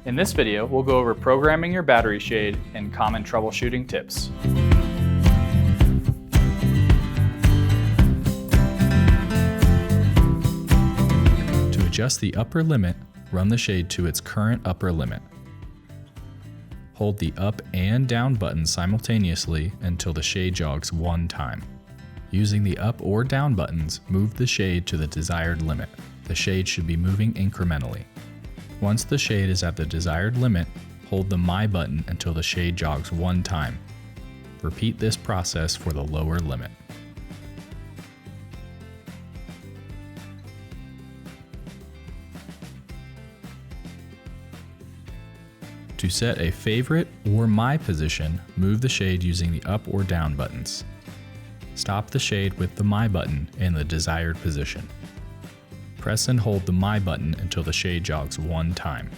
In this video, we'll go over programming your battery shade and common troubleshooting tips. To adjust the upper limit, run the shade to its current upper limit. Hold the up and down buttons simultaneously until the shade jogs one time. Using the up or down buttons, move the shade to the desired limit. The shade should be moving incrementally. Once the shade is at the desired limit, hold the My button until the shade jogs one time. Repeat this process for the lower limit. To set a favorite or My position, move the shade using the up or down buttons. Stop the shade with the My button in the desired position. Press and hold the My button until the shade jogs one time.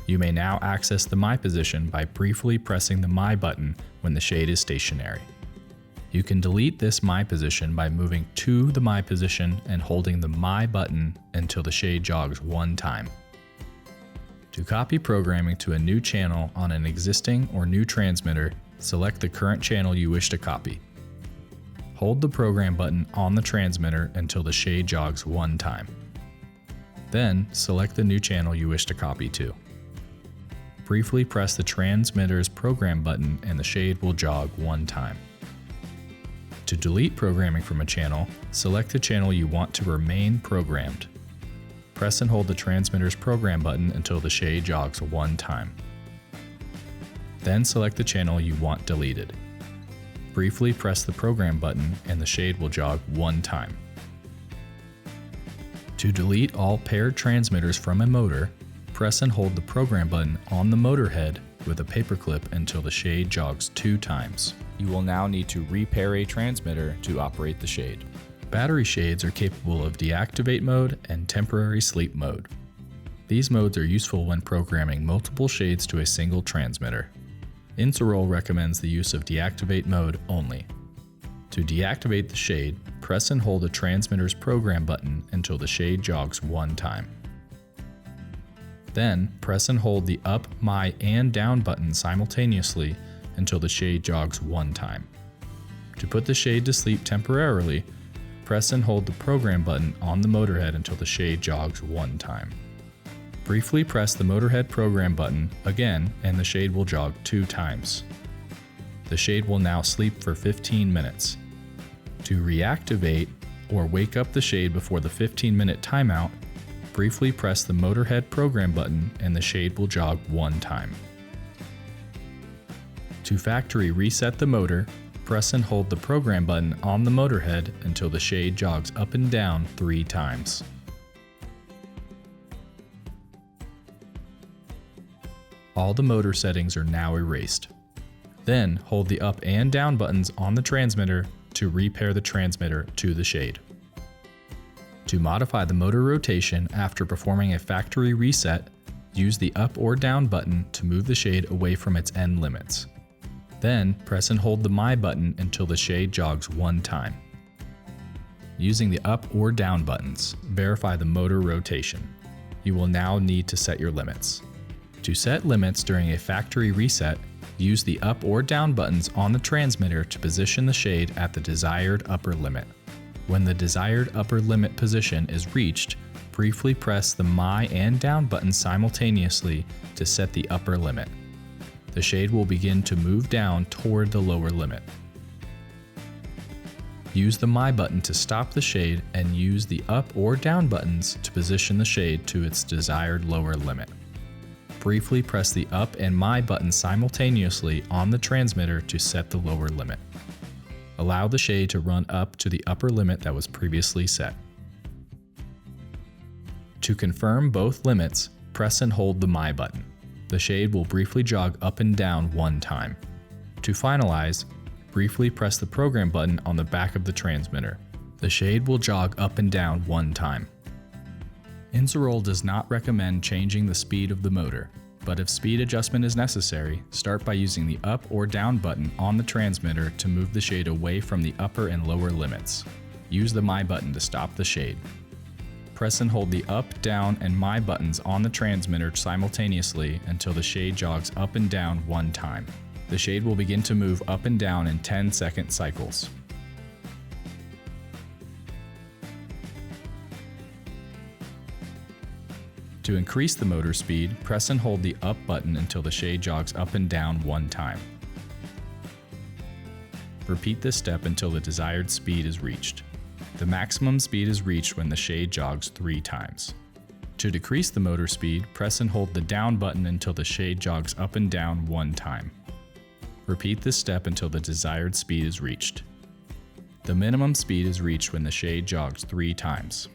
You may now access the My position by briefly pressing the My button when the shade is stationary. You can delete this My position by moving to the My position and holding the My button until the shade jogs one time. To copy programming to a new channel on an existing or new transmitter, select the current channel you wish to copy. Hold the program button on the transmitter until the shade jogs one time. Then, select the new channel you wish to copy to. Briefly press the transmitter's program button and the shade will jog one time. To delete programming from a channel, select the channel you want to remain programmed. Press and hold the transmitter's program button until the shade jogs one time. Then select the channel you want deleted. Briefly press the program button and the shade will jog one time. To delete all paired transmitters from a motor, press and hold the program button on the motor head with a paperclip until the shade jogs two times. You will now need to repair a transmitter to operate the shade. Battery shades are capable of deactivate mode and temporary sleep mode. These modes are useful when programming multiple shades to a single transmitter. Inserol recommends the use of deactivate mode only. To deactivate the shade, press and hold the transmitter's program button until the shade jogs one time. Then, press and hold the up, My, and down buttons simultaneously until the shade jogs one time. To put the shade to sleep temporarily, press and hold the program button on the motorhead until the shade jogs one time. Briefly press the motorhead program button again and the shade will jog two times. The shade will now sleep for 15 minutes. To reactivate or wake up the shade before the 15-minute timeout, briefly press the motorhead program button and the shade will jog one time. To factory reset the motor, press and hold the program button on the motorhead until the shade jogs up and down 3 times. All the motor settings are now erased. Then hold the up and down buttons on the transmitter to repair the transmitter to the shade. To modify the motor rotation after performing a factory reset, use the up or down button to move the shade away from its end limits. Then press and hold the My button until the shade jogs one time. Using the up or down buttons, verify the motor rotation. You will now need to set your limits. To set limits during a factory reset, use the up or down buttons on the transmitter to position the shade at the desired upper limit. When the desired upper limit position is reached, briefly press the My and down buttons simultaneously to set the upper limit. The shade will begin to move down toward the lower limit. Use the My button to stop the shade and use the up or down buttons to position the shade to its desired lower limit. Briefly press the up and My buttons simultaneously on the transmitter to set the lower limit. Allow the shade to run up to the upper limit that was previously set. To confirm both limits, press and hold the My button. The shade will briefly jog up and down one time. To finalize, briefly press the program button on the back of the transmitter. The shade will jog up and down one time. Inserol does not recommend changing the speed of the motor, but if speed adjustment is necessary, start by using the up or down button on the transmitter to move the shade away from the upper and lower limits. Use the My button to stop the shade. Press and hold the up, down, and my buttons on the transmitter simultaneously until the shade jogs up and down 1 time. The shade will begin to move up and down in 10-second cycles. To increase the motor speed, press and hold the up button until the shade jogs up and down 1 time. Repeat this step until the desired speed is reached. The maximum speed is reached when the shade jogs 3 times. To decrease the motor speed, press and hold the down button until the shade jogs up and down 1 time. Repeat this step until the desired speed is reached. The minimum speed is reached when the shade jogs 3 times.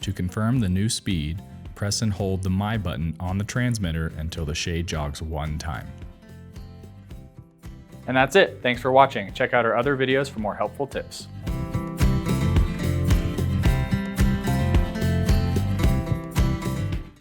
To confirm the new speed, press and hold the My button on the transmitter until the shade jogs 1 time. And that's it. Thanks for watching. Check out our other videos for more helpful tips.